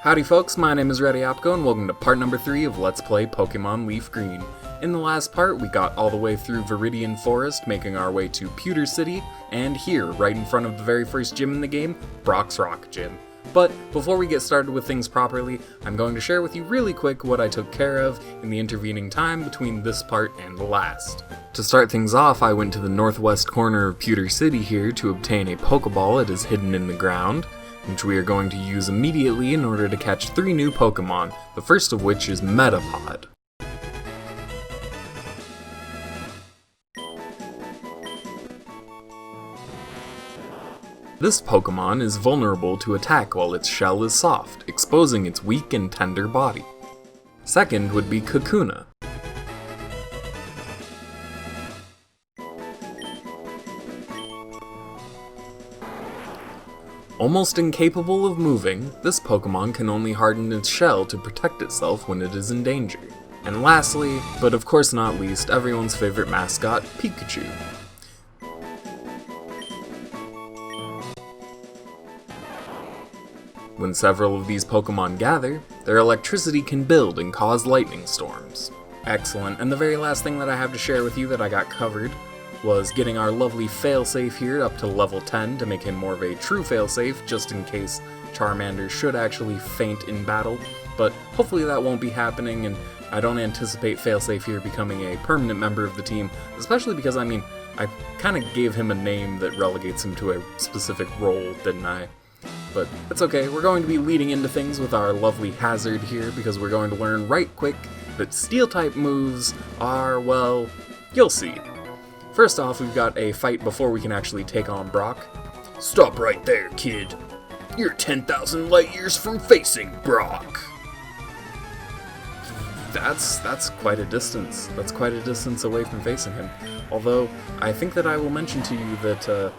Howdy folks, my name is ReadyOpco and welcome to part number 3 of Let's Play Pokemon LeafGreen. In the last part, we got all the way through Viridian Forest, making our way to Pewter City, and here, right in front of the very first gym in the game, Brock's Rock Gym. But before we get started with things properly, I'm going to share with you really quick what I took care of in the intervening time between this part and the last. To start things off, I went to the northwest corner of Pewter City here to obtain a Pokeball that is hidden in the ground, which we are going to use immediately in order to catch 3 new Pokemon, the first of which is Metapod. This Pokemon is vulnerable to attack while its shell is soft, exposing its weak and tender body. Second would be Kakuna. Almost incapable of moving, this Pokemon can only harden its shell to protect itself when it is in danger. And lastly, but of course not least, everyone's favorite mascot, Pikachu. When several of these Pokemon gather, their electricity can build and cause lightning storms. Excellent, and the very last thing that I have to share with you that I got covered was getting our lovely failsafe here up to level 10 to make him more of a true failsafe, just in case Charmander should actually faint in battle, but hopefully that won't be happening, and I don't anticipate failsafe here becoming a permanent member of the team, especially because, I kind of gave him a name that relegates him to a specific role, didn't I? But it's okay, we're going to be leading into things with our lovely Hazard here, because we're going to learn right quick that Steel-type moves are, well, you'll see. First off, we've got a fight before we can actually take on Brock. Stop right there, kid. You're 10,000 light years from facing Brock. That's quite a distance. That's quite a distance away from facing him. Although, I think that I will mention to you that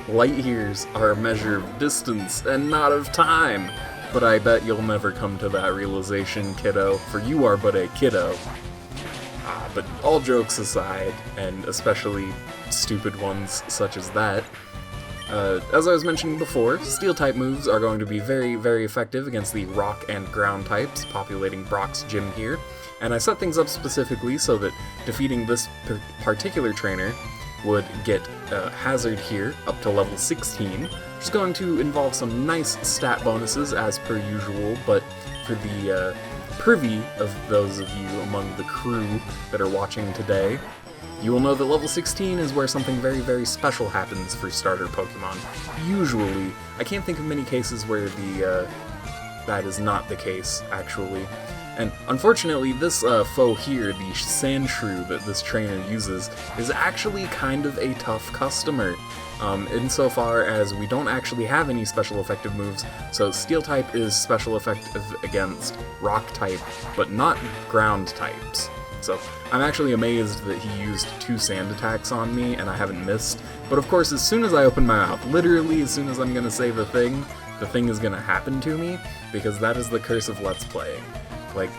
light years are a measure of distance and not of time. But I bet you'll never come to that realization, kiddo, for you are but a kiddo. But all jokes aside, and especially stupid ones such as that, as I was mentioning before, Steel-type moves are going to be very, very effective against the Rock and Ground types populating Brock's gym here, and I set things up specifically so that defeating this particular trainer would get Hazard here up to level 16, which is going to involve some nice stat bonuses as per usual, but for the privy of those of you among the crew that are watching today, you will know that level 16 is where something very, very special happens for starter Pokemon. Usually, I can't think of many cases where that is not the case, actually. And unfortunately, this foe here, the Sandshrew that this trainer uses, is actually kind of a tough customer. Insofar as we don't actually have any special effective moves, so Steel-type is special effective against Rock-type, but not Ground types. So I'm actually amazed that he used 2 Sand attacks on me and I haven't missed, but of course as soon as I open my mouth, literally as soon as I'm gonna say the thing is gonna happen to me, because that is the curse of Let's Playing. Like,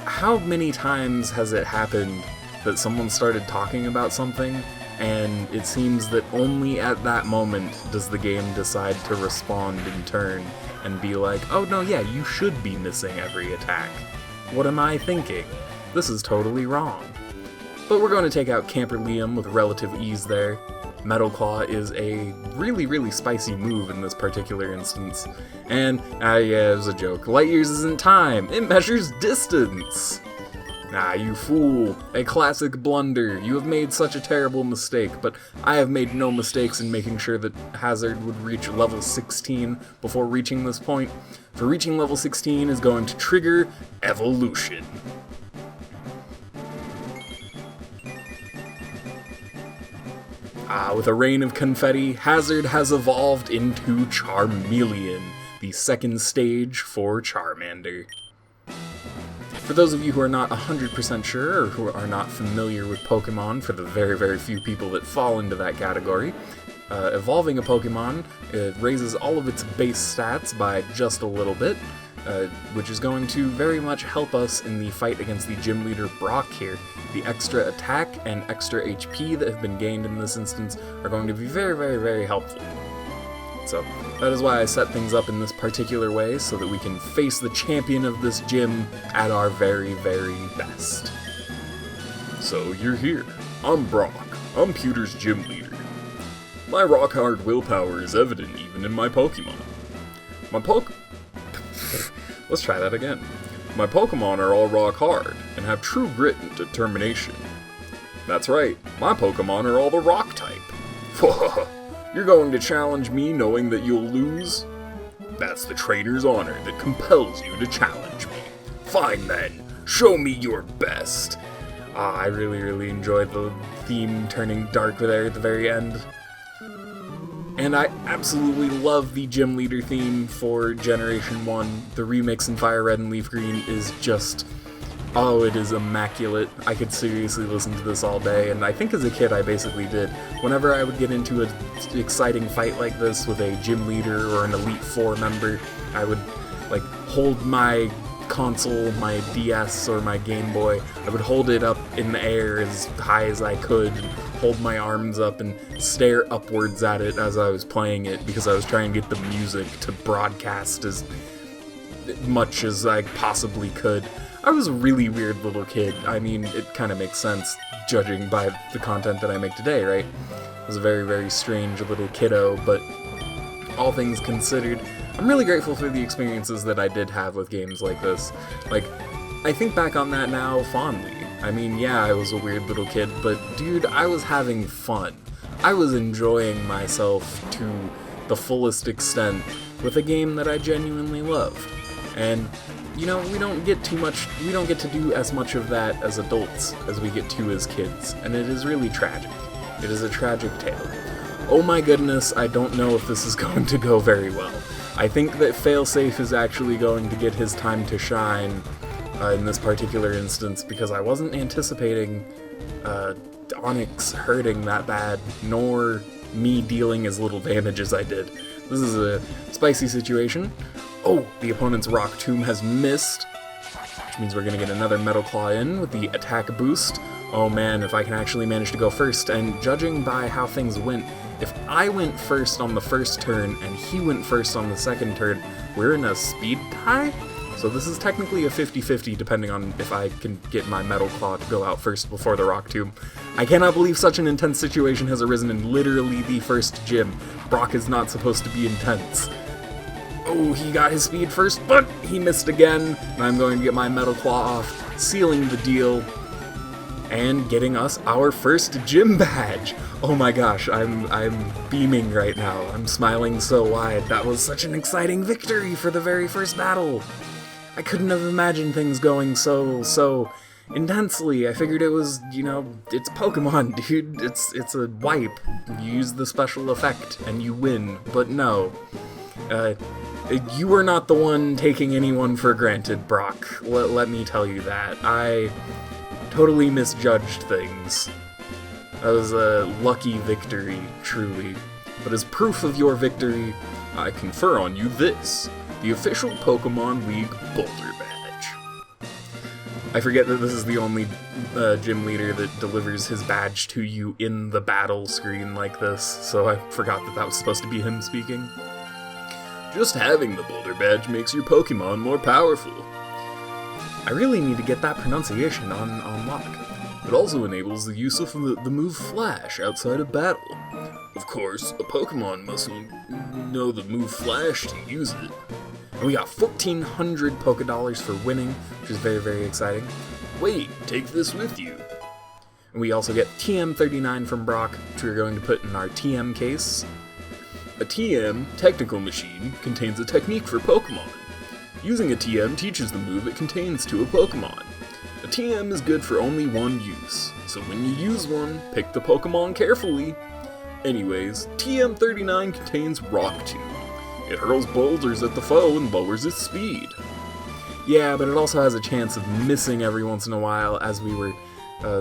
how many times has it happened that someone started talking about something, and it seems that only at that moment does the game decide to respond in turn and be like, oh no, yeah, you should be missing every attack. What am I thinking? This is totally wrong. But we're going to take out Camper Liam with relative ease there. Metal Claw is a really, really spicy move in this particular instance. And, yeah, it was a joke. Light years isn't time, it measures distance! You fool. A classic blunder. You have made such a terrible mistake, but I have made no mistakes in making sure that Hazard would reach level 16 before reaching this point. For reaching level 16 is going to trigger Evolution. With a rain of confetti, Hazard has evolved into Charmeleon, the second stage for Charmander. For those of you who are not 100% sure, or who are not familiar with Pokemon, for the very, very few people that fall into that category, evolving a Pokemon, it raises all of its base stats by just a little bit, which is going to very much help us in the fight against the gym leader Brock here. The extra attack and extra HP that have been gained in this instance are going to be very, very, very helpful. So that is why I set things up in this particular way, so that we can face the champion of this gym at our very, very best. So you're here. I'm Brock. I'm Pewter's gym leader. My rock-hard willpower is evident even in my Pokemon. Let's try that again. My Pokemon are all rock-hard and have true grit and determination. That's right, my Pokemon are all the rock type. You're going to challenge me knowing that you'll lose? That's the trainer's honor that compels you to challenge me. Fine then, show me your best. I really enjoyed the theme turning dark there at the very end. And I absolutely love the gym leader theme for Generation 1. The remix in FireRed and LeafGreen is just... oh, it is immaculate. I could seriously listen to this all day, and I think as a kid I basically did. Whenever I would get into an exciting fight like this with a gym leader or an Elite Four member, I would, like, hold my console, my DS or my Game Boy, I would hold it up in the air as high as I could, and hold my arms up and stare upwards at it as I was playing it, because I was trying to get the music to broadcast as much as I possibly could. I was a really weird little kid. I mean, it kind of makes sense, judging by the content that I make today, right? I was a very strange little kiddo, but all things considered, I'm really grateful for the experiences that I did have with games like this. Like, I think back on that now fondly. I mean, yeah, I was a weird little kid, but dude, I was having fun. I was enjoying myself to the fullest extent with a game that I genuinely loved. And, you know, we don't get to do as much of that as adults as we get to as kids, and it is really tragic. It is a tragic tale. Oh my goodness, I don't know if this is going to go very well. I think that Failsafe is actually going to get his time to shine in this particular instance, because I wasn't anticipating Onyx hurting that bad, nor me dealing as little damage as I did. This is a spicy situation. Oh, the opponent's Rock Tomb has missed, which means we're going to get another Metal Claw in with the attack boost. Oh man, if I can actually manage to go first, and judging by how things went, if I went first on the first turn and he went first on the second turn, we're in a speed tie? So this is technically a 50-50 depending on if I can get my Metal Claw to go out first before the Rock Tomb. I cannot believe such an intense situation has arisen in literally the first gym. Brock is not supposed to be intense. Oh, he got his speed first, but he missed again, and I'm going to get my Metal Claw off, sealing the deal, and getting us our first gym badge. Oh my gosh, I'm beaming right now. I'm smiling so wide. That was such an exciting victory for the very first battle. I couldn't have imagined things going so intensely. I figured it was, you know, it's Pokemon, dude. It's a wipe. You use the special effect and you win, but no. You were not the one taking anyone for granted, Brock. Let me tell you that. I totally misjudged things. That was a lucky victory, truly. But as proof of your victory, I confer on you this, the official Pokemon League Boulder Badge. I forget that this is the only gym leader that delivers his badge to you in the battle screen like this, so I forgot that was supposed to be him speaking. Just having the Boulder Badge makes your Pokemon more powerful. I really need to get that pronunciation on lock. It also enables the use of the move Flash outside of battle. Of course, a Pokemon must know the move Flash to use it. And we got 1,400 Pokédollars for winning, which is very exciting. Wait, take this with you. And we also get TM39 from Brock, which we're going to put in our TM case. A TM, technical machine, contains a technique for Pokemon. Using a TM teaches the move it contains to a Pokemon. A TM is good for only one use, so when you use one, pick the Pokemon carefully. Anyways, TM39 contains Rock Tomb. It hurls boulders at the foe and lowers its speed. Yeah, but it also has a chance of missing every once in a while, as we were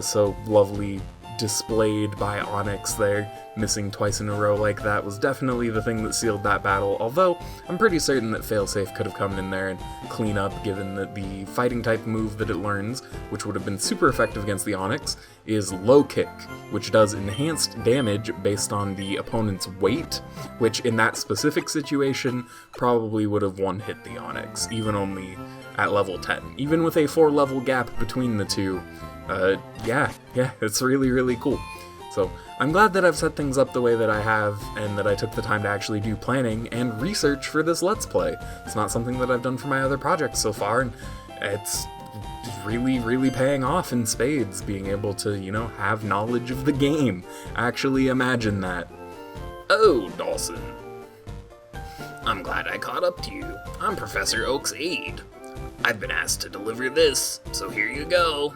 so lovely displayed by Onyx there, missing twice in a row like that, was definitely the thing that sealed that battle, although I'm pretty certain that Failsafe could have come in there and clean up, given that the fighting type move that it learns, which would have been super effective against the Onyx, is Low Kick, which does enhanced damage based on the opponent's weight, which in that specific situation probably would have one-hit the Onyx, even only at level 10. Even with a 4-level gap between the two, yeah, it's really, really cool. So, I'm glad that I've set things up the way that I have, and that I took the time to actually do planning and research for this Let's Play. It's not something that I've done for my other projects so far, and it's really, really paying off in spades, being able to, have knowledge of the game. Actually imagine that. Oh, Dawson. I'm glad I caught up to you. I'm Professor Oak's aide. I've been asked to deliver this, so here you go.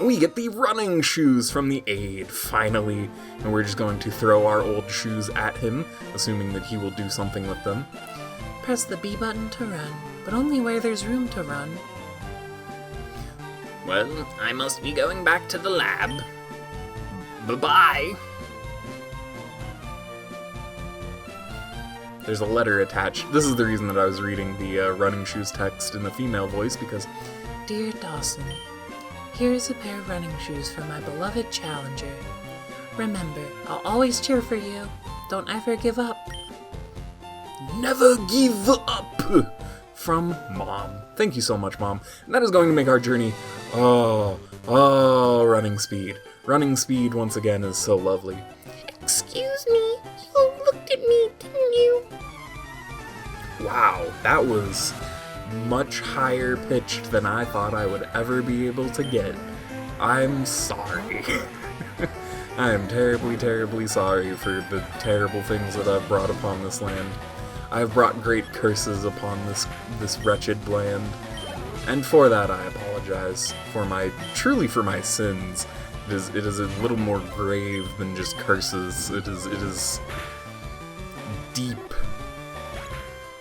We get the running shoes from the aide, finally, and we're just going to throw our old shoes at him, assuming that he will do something with them. Press the B button to run, but only where there's room to run. Well, I must be going back to the lab. Bye-bye. There's a letter attached. This is the reason that I was reading the running shoes text in the female voice, because... Dear Dawson, here is a pair of running shoes for my beloved challenger. Remember, I'll always cheer for you. Don't ever give up. Never give up! From Mom. Thank you so much, Mom. And that is going to make our journey... running speed. Running speed, once again, is so lovely. Excuse me, you looked at me, didn't you? Wow, that was much higher pitched than I thought I would ever be able to get. I'm sorry. I am terribly, terribly sorry for the terrible things that I've brought upon this land. I've brought great curses upon this wretched land. And for that I apologize. For my sins. It is a little more grave than just curses. It is deep.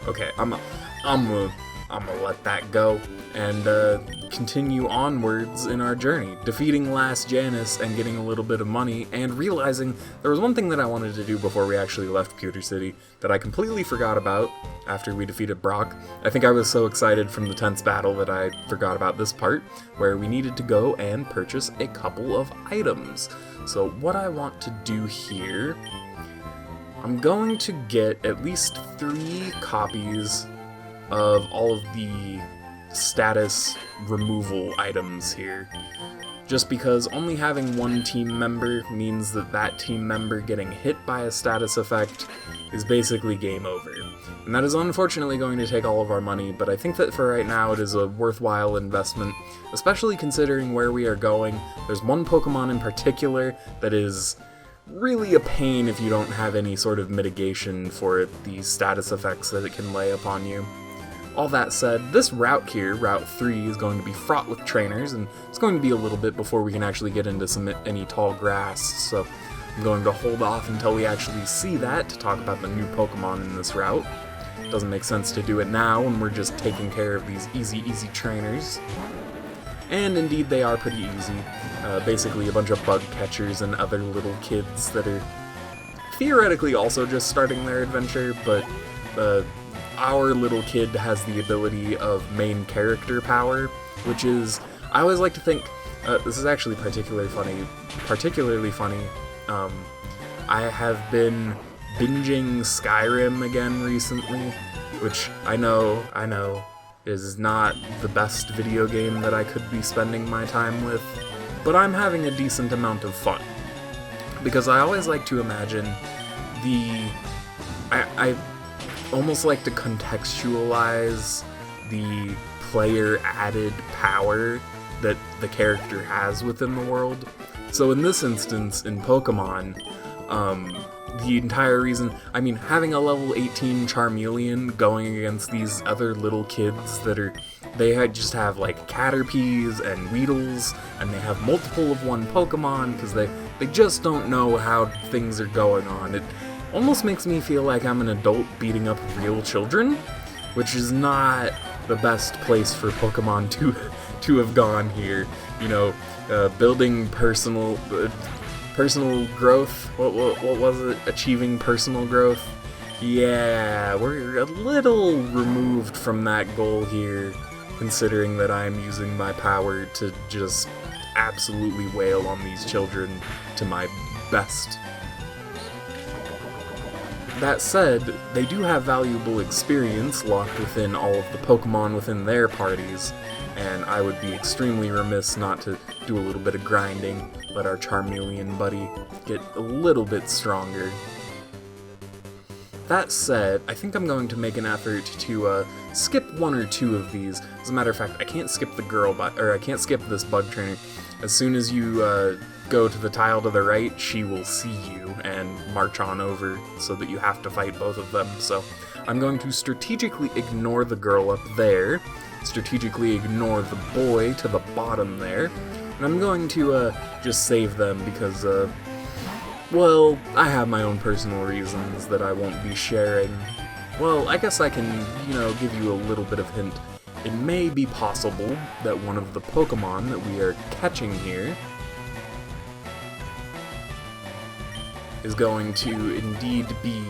Okay, I'm gonna let that go and continue onwards in our journey, defeating Last Janus and getting a little bit of money, and realizing there was one thing that I wanted to do before we actually left Pewter City that I completely forgot about after we defeated Brock. I think I was so excited from the tense battle that I forgot about this part, where we needed to go and purchase a couple of items. So what I want to do here, I'm going to get at least 3 copies of all of the status removal items here. Just because only having one team member means that that team member getting hit by a status effect is basically game over. And that is unfortunately going to take all of our money, but I think that for right now it is a worthwhile investment, especially considering where we are going. There's one Pokemon in particular that is really a pain if you don't have any sort of mitigation for the status effects that it can lay upon you. All that said, this route here, Route 3, is going to be fraught with trainers, and it's going to be a little bit before we can actually get into any tall grass, so I'm going to hold off until we actually see that to talk about the new Pokemon in this route. It doesn't make sense to do it now when we're just taking care of these easy trainers. And indeed, they are pretty easy. Basically a bunch of bug catchers and other little kids that are theoretically also just starting their adventure, but our little kid has the ability of main character power, which is, I always like to think, this is actually particularly funny. I have been binging Skyrim again recently, which I know is not the best video game that I could be spending my time with, but I'm having a decent amount of fun. Because I always like to imagine I almost like to contextualize the player added power that the character has within the world. So in this instance, in Pokemon, the entire reason, having a level 18 Charmeleon going against these other little kids they just have like Caterpies and Weedles, and they have multiple of one Pokemon because they just don't know how things are going on. It almost makes me feel like I'm an adult beating up real children, which is not the best place for Pokemon to have gone here. Building personal growth. What was it? Achieving personal growth. Yeah, we're a little removed from that goal here, considering that I'm using my power to just absolutely wail on these children to my best. That said, they do have valuable experience locked within all of the Pokemon within their parties, and I would be extremely remiss not to do a little bit of grinding, let our Charmeleon buddy get a little bit stronger. That said, I think I'm going to make an effort to skip one or two of these. As a matter of fact, I can't skip I can't skip this bug trainer. As soon as you go to the tile to the right, she will see you and march on over so that you have to fight both of them. So I'm going to strategically ignore the girl up there, strategically ignore the boy to the bottom there, and I'm going to just save them because, well, I have my own personal reasons that I won't be sharing. Well, I guess I can, give you a little bit of hint. It may be possible that one of the Pokemon that we are catching here is going to indeed be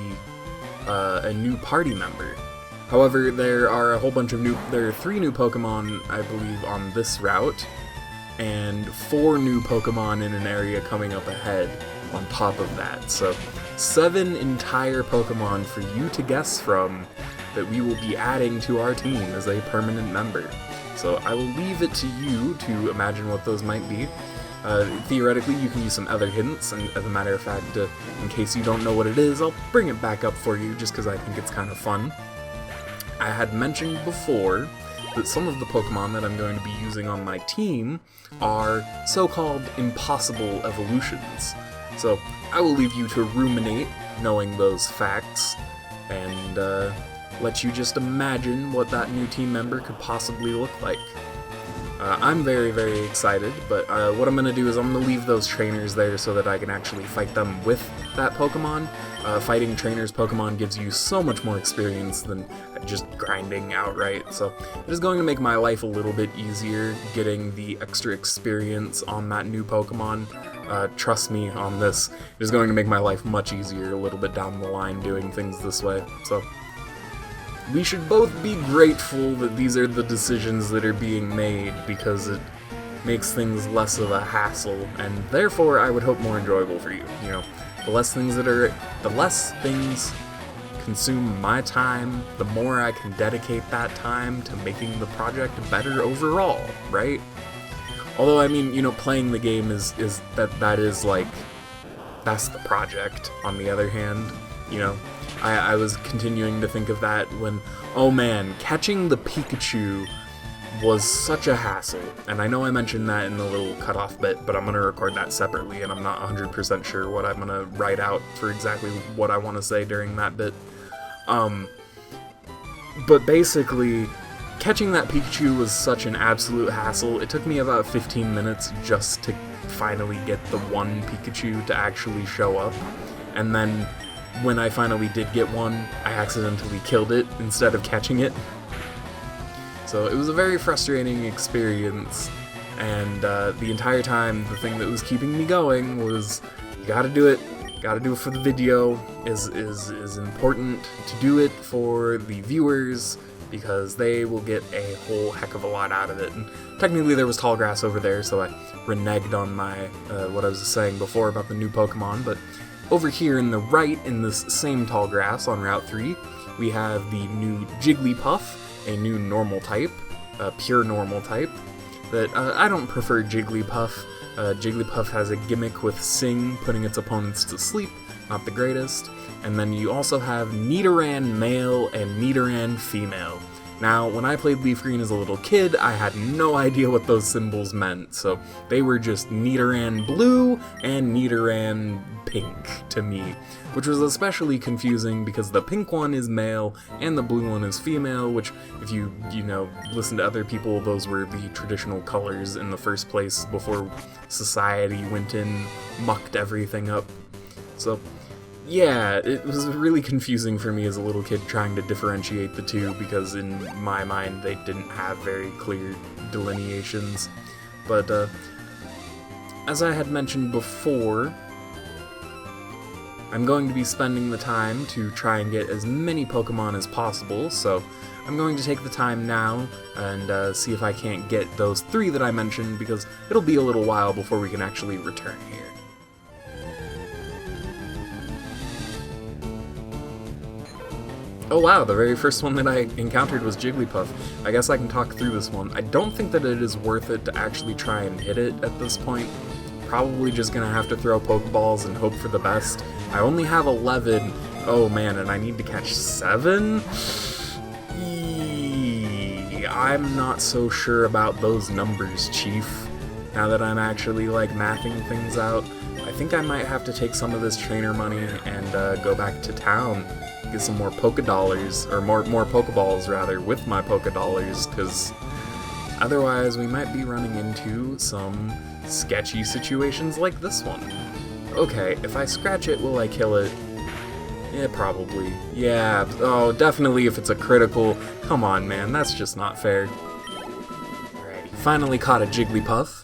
a new party member. However, there are a whole bunch of there are 3 new Pokemon, I believe, on this route, and 4 new Pokemon in an area coming up ahead on top of that. So 7 entire Pokemon for you to guess from that we will be adding to our team as a permanent member. So I will leave it to you to imagine what those might be. Theoretically, you can use some other hints, and as a matter of fact, in case you don't know what it is, I'll bring it back up for you just because I think it's kind of fun. I had mentioned before that some of the Pokemon that I'm going to be using on my team are so-called impossible evolutions. So I will leave you to ruminate knowing those facts, and let you just imagine what that new team member could possibly look like. I'm very, very excited, but what I'm going to do is I'm going to leave those trainers there so that I can actually fight them with that Pokemon. Fighting trainers Pokemon gives you so much more experience than just grinding outright, so it is going to make my life a little bit easier getting the extra experience on that new Pokemon. Trust me on this, it is going to make my life much easier a little bit down the line doing things this way, so we should both be grateful that these are the decisions that are being made, because it makes things less of a hassle, and therefore I would hope more enjoyable for you. The less things consume my time, the more I can dedicate that time to making the project better overall, right? Although, I mean, playing the game is that's the project, on the other hand, I was continuing to think of that when, oh man, catching the Pikachu was such a hassle. And I know I mentioned that in the little cutoff bit, but I'm going to record that separately, and I'm not 100% sure what I'm going to write out for exactly what I want to say during that bit. But basically, catching that Pikachu was such an absolute hassle. It took me about 15 minutes just to finally get the one Pikachu to actually show up. And then when I finally did get one, I accidentally killed it instead of catching it. So it was a very frustrating experience, and the entire time the thing that was keeping me going was, you gotta do it for the video, is important to do it for the viewers, because they will get a whole heck of a lot out of it. And technically there was tall grass over there, so I reneged on my what I was saying before about the new Pokemon, but over here in the right, in this same tall grass on Route 3, we have the new Jigglypuff, a new normal type, a pure normal type, that I don't prefer Jigglypuff. Jigglypuff has a gimmick with Sing, putting its opponents to sleep, not the greatest. And then you also have Nidoran male and Nidoran female. Now, when I played LeafGreen as a little kid, I had no idea what those symbols meant, so they were just Nidoran blue and Nidoran pink to me, which was especially confusing because the pink one is male and the blue one is female, which, if you listen to other people, those were the traditional colors in the first place before society went in, mucked everything up. So yeah, it was really confusing for me as a little kid trying to differentiate the two, because in my mind they didn't have very clear delineations. But as I had mentioned before, I'm going to be spending the time to try and get as many Pokemon as possible, so I'm going to take the time now and see if I can't get those 3 that I mentioned, because it'll be a little while before we can actually return here. Oh wow, the very first one that I encountered was Jigglypuff. I guess I can talk through this one. I don't think that it is worth it to actually try and hit it at this point. Probably just gonna have to throw Pokeballs and hope for the best. I only have 11. Oh man, and I need to catch 7? I'm not so sure about those numbers, Chief. Now that I'm actually, like, mathing things out, I think I might have to take some of this trainer money and go back to town. Get some more Pokedollars, or more Pokeballs, rather, with my Pokedollars, because otherwise we might be running into some sketchy situations like this one. Okay, if I scratch it, will I kill it? Yeah, probably. Yeah, oh, definitely if it's a critical. Come on, man, that's just not fair. Alrighty, finally caught a Jigglypuff.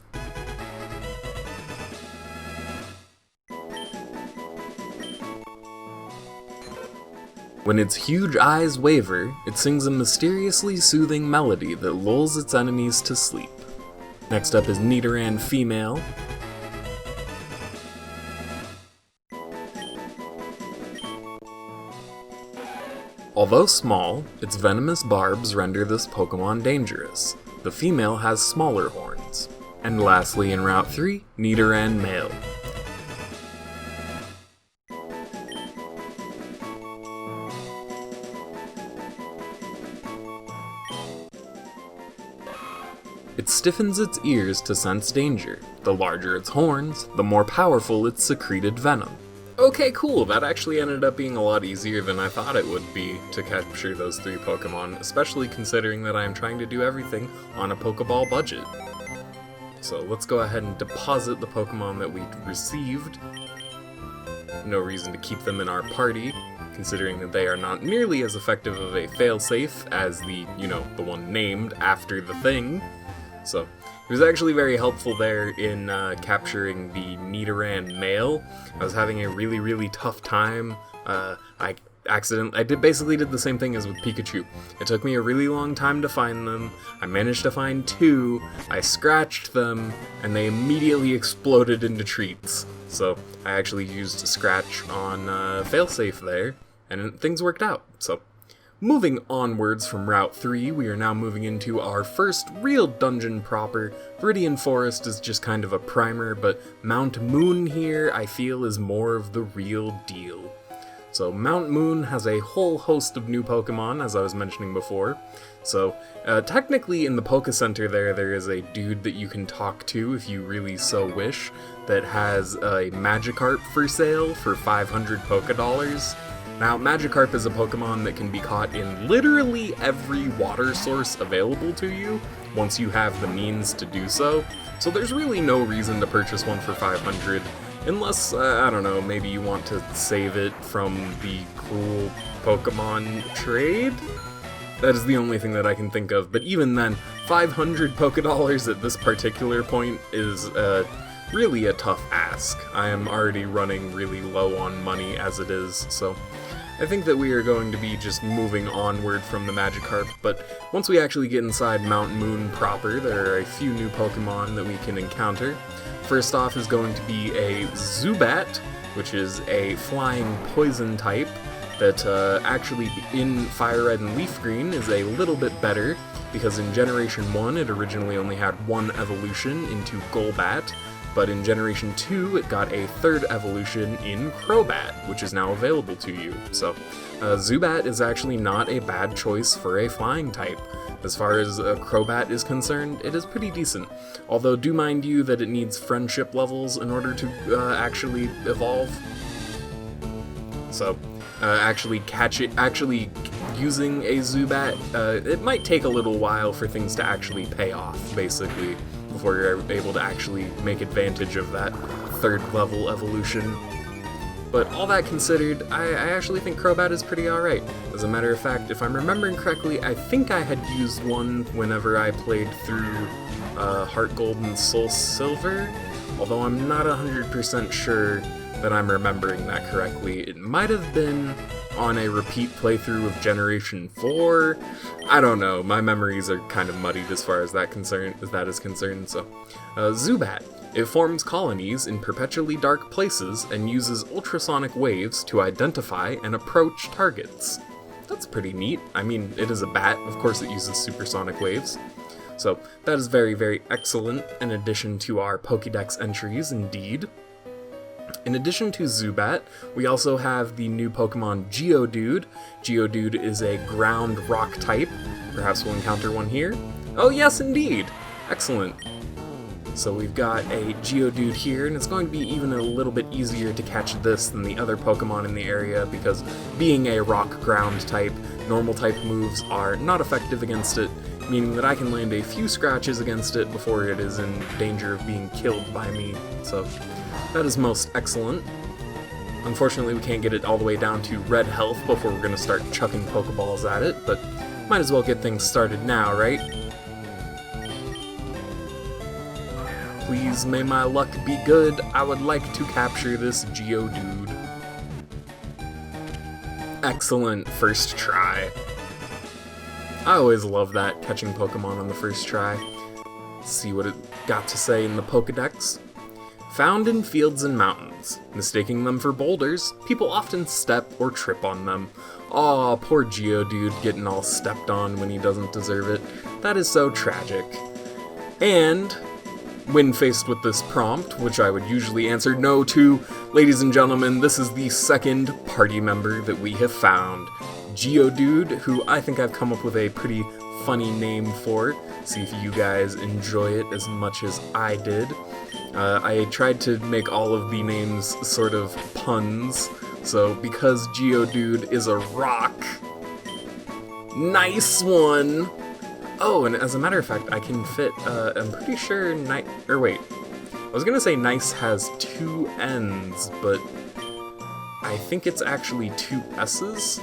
When its huge eyes waver, it sings a mysteriously soothing melody that lulls its enemies to sleep. Next up is Nidoran Female. Although small, its venomous barbs render this Pokemon dangerous. The female has smaller horns. And lastly, in Route 3, Nidoran Male. It stiffens its ears to sense danger. The larger its horns, the more powerful its secreted venom. Okay, cool, that actually ended up being a lot easier than I thought it would be to capture those 3 Pokemon, especially considering that I'm trying to do everything on a Pokeball budget. So let's go ahead and deposit the Pokemon that we received. No reason to keep them in our party, considering that they are not nearly as effective of a failsafe as the, the one named after the thing. So, it was actually very helpful there in capturing the Nidoran Male. I was having a really, really tough time. I basically did the same thing as with Pikachu. It took me a really long time to find them. I managed to find 2. I scratched them, and they immediately exploded into treats. So, I actually used a scratch on failsafe there, and things worked out. So, moving onwards from Route 3, we are now moving into our first real dungeon proper. Viridian Forest is just kind of a primer, but Mount Moon here, I feel, is more of the real deal. So Mount Moon has a whole host of new Pokemon, as I was mentioning before. So technically in the Poke Center there is a dude that you can talk to if you really so wish, that has a Magikarp for sale for 500 Pokedollars. Now, Magikarp is a Pokemon that can be caught in literally every water source available to you, once you have the means to do so. So there's really no reason to purchase one for 500, unless, I don't know, maybe you want to save it from the cruel Pokemon trade? That is the only thing that I can think of, but even then, 500 Pokedollars at this particular point is, really a tough ask. I am already running really low on money as it is, so I think that we are going to be just moving onward from the Magikarp, but once we actually get inside Mount Moon proper, there are a few new Pokemon that we can encounter. First off is going to be a Zubat, which is a flying poison type that actually in FireRed and LeafGreen is a little bit better, because in Generation 1 it originally only had 1 evolution into Golbat, but in Generation 2, it got a 3rd evolution in Crobat, which is now available to you. So, Zubat is actually not a bad choice for a flying type. As far as Crobat is concerned, it is pretty decent. Although, do mind you that it needs friendship levels in order to actually evolve. So, actually using a Zubat, it might take a little while for things to actually pay off, basically, before you're able to actually make advantage of that 3rd level evolution. But all that considered, I actually think Crobat is pretty alright. As a matter of fact, if I'm remembering correctly, I think I had used one whenever I played through Heart Gold and Soul Silver, although I'm not 100% sure that I'm remembering that correctly. It might have been on a repeat playthrough of Generation 4. I don't know, my memories are kind of muddied as far as that is concerned, so. Zubat. It forms colonies in perpetually dark places and uses ultrasonic waves to identify and approach targets. That's pretty neat. I mean, it is a bat, of course it uses supersonic waves. So, that is very, very excellent in addition to our Pokédex entries, indeed. In addition to Zubat, we also have the new Pokemon Geodude. Geodude is a ground rock type. Perhaps we'll encounter one here. Oh yes, indeed! Excellent. So we've got a Geodude here, and it's going to be even a little bit easier to catch this than the other Pokemon in the area, because being a rock-ground type, normal type moves are not effective against it, meaning that I can land a few scratches against it before it is in danger of being killed by me, so that is most excellent. Unfortunately, we can't get it all the way down to red health before we're going to start chucking Pokeballs at it, but might as well get things started now, right? Please, may my luck be good. I would like to capture this Geodude. Excellent first try. I always love that, catching Pokemon on the first try. Let's see what it got to say in the Pokédex. Found in fields and mountains. Mistaking them for boulders, people often step or trip on them. Aw, poor Geodude getting all stepped on when he doesn't deserve it. That is so tragic. And when faced with this prompt, which I would usually answer no to, ladies and gentlemen, this is the second party member that we have found. Geodude, who I think I've come up with a pretty funny name for. See if you guys enjoy it as much as I did. I tried to make all of the names sort of puns, so because Geodude is a rock, nice one! Oh, and as a matter of fact, I can fit, I'm pretty sure I was gonna say Nice has 2 N's, but I think it's actually 2 S's?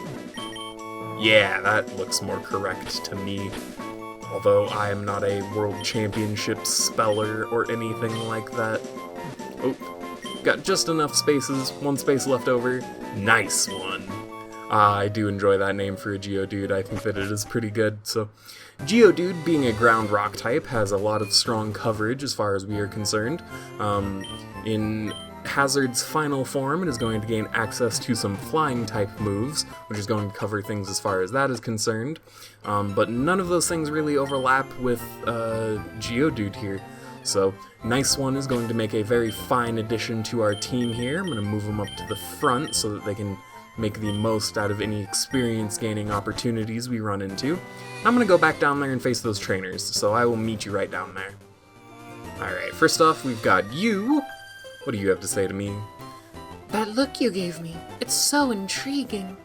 Yeah, that looks more correct to me. Although I am not a world championship speller or anything like that. Oh, got just enough spaces, 1 space left over. Nice one. I do enjoy that name for a Geodude. I think that it is pretty good, so. Geodude, being a ground rock type, has a lot of strong coverage as far as we are concerned. In Hazard's final form, it is going to gain access to some flying type moves, which is going to cover things as far as that is concerned. But none of those things really overlap with Geodude here. So, Nice One is going to make a very fine addition to our team here. I'm going to move them up to the front so that they can make the most out of any experience gaining opportunities we run into. I'm going to go back down there and face those trainers, so I will meet you right down there. Alright, first off, we've got you. What do you have to say to me? That look you gave me, it's so intriguing.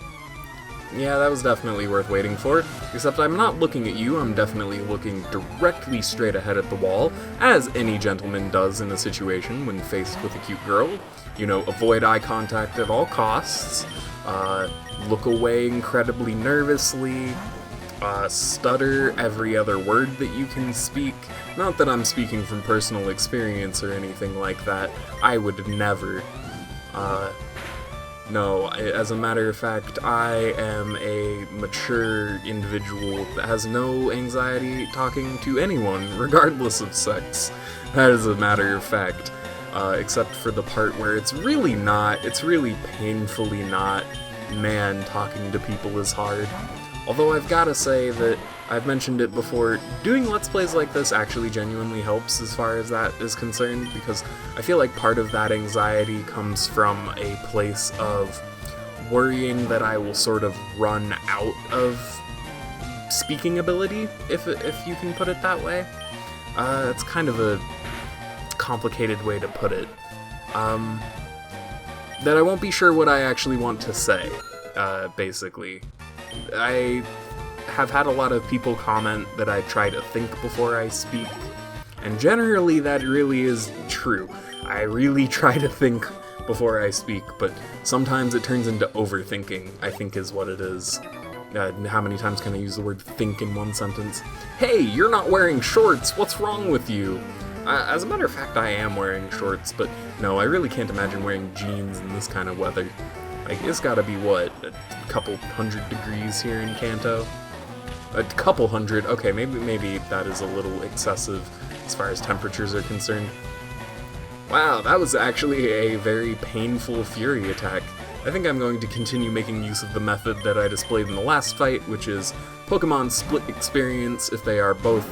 Yeah, that was definitely worth waiting for, except I'm not looking at you, I'm definitely looking directly straight ahead at the wall, as any gentleman does in a situation when faced with a cute girl. You know, avoid eye contact at all costs, look away incredibly nervously, stutter every other word that you can speak. Not that I'm speaking from personal experience or anything like that. I would never. No, as a matter of fact, I am a mature individual that has no anxiety talking to anyone, regardless of sex. That is a matter of fact. Except for the part where it's really painfully not. Man, talking to people is hard. Although I've gotta say that, I've mentioned it before, doing Let's Plays like this actually genuinely helps as far as that is concerned, because I feel like part of that anxiety comes from a place of worrying that I will sort of run out of speaking ability, if you can put it that way. It's kind of a complicated way to put it. That I won't be sure what I actually want to say, basically. I have had a lot of people comment that I try to think before I speak, and generally that really is true. I really try to think before I speak, but sometimes it turns into overthinking, I think is what it is. How many times can I use the word think in one sentence? Hey, you're not wearing shorts! What's wrong with you? As a matter of fact, I am wearing shorts, but no, I really can't imagine wearing jeans in this kind of weather. Like, it's gotta be, what, a couple 100 degrees here in Kanto? A couple hundred, okay, maybe that is a little excessive as far as temperatures are concerned. Wow, that was actually a very painful fury attack. I think I'm going to continue making use of the method that I displayed in the last fight, which is Pokemon split experience if they are both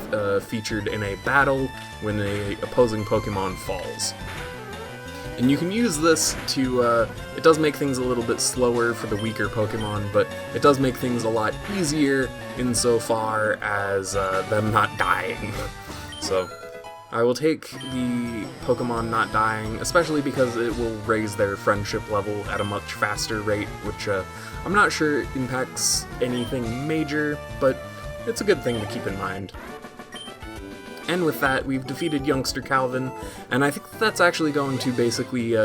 featured in a battle when an opposing Pokemon falls. And you can use this to, it does make things a little bit slower for the weaker Pokemon, but it does make things a lot easier insofar as them not dying. So, I will take the Pokemon not dying, especially because it will raise their friendship level at a much faster rate, which I'm not sure impacts anything major, but it's a good thing to keep in mind. And with that, we've defeated Youngster Calvin, and I think that's actually going to basically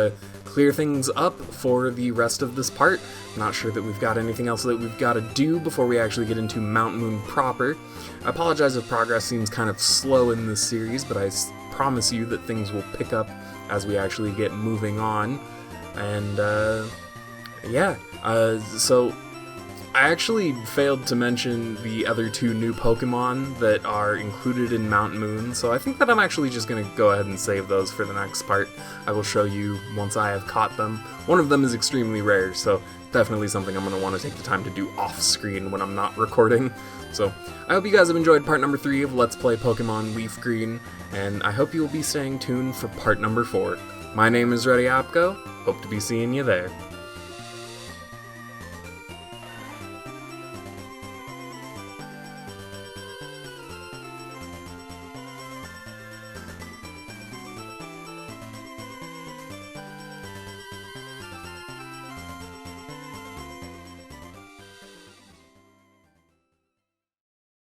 clear things up for the rest of this part. I'm not sure that we've got anything else that we've got to do before we actually get into Mount Moon proper. I apologize if progress seems kind of slow in this series, but I promise you that things will pick up as we actually get moving on. And, so I actually failed to mention the other two new Pokemon that are included in Mount Moon, so I think that I'm actually just going to go ahead and save those for the next part. I will show you once I have caught them. One of them is extremely rare, so definitely something I'm going to want to take the time to do off-screen when I'm not recording. So, I hope you guys have enjoyed part number 3 of Let's Play Pokemon LeafGreen, and I hope you will be staying tuned for part number 4. My name is Reddy Opko, hope to be seeing you there.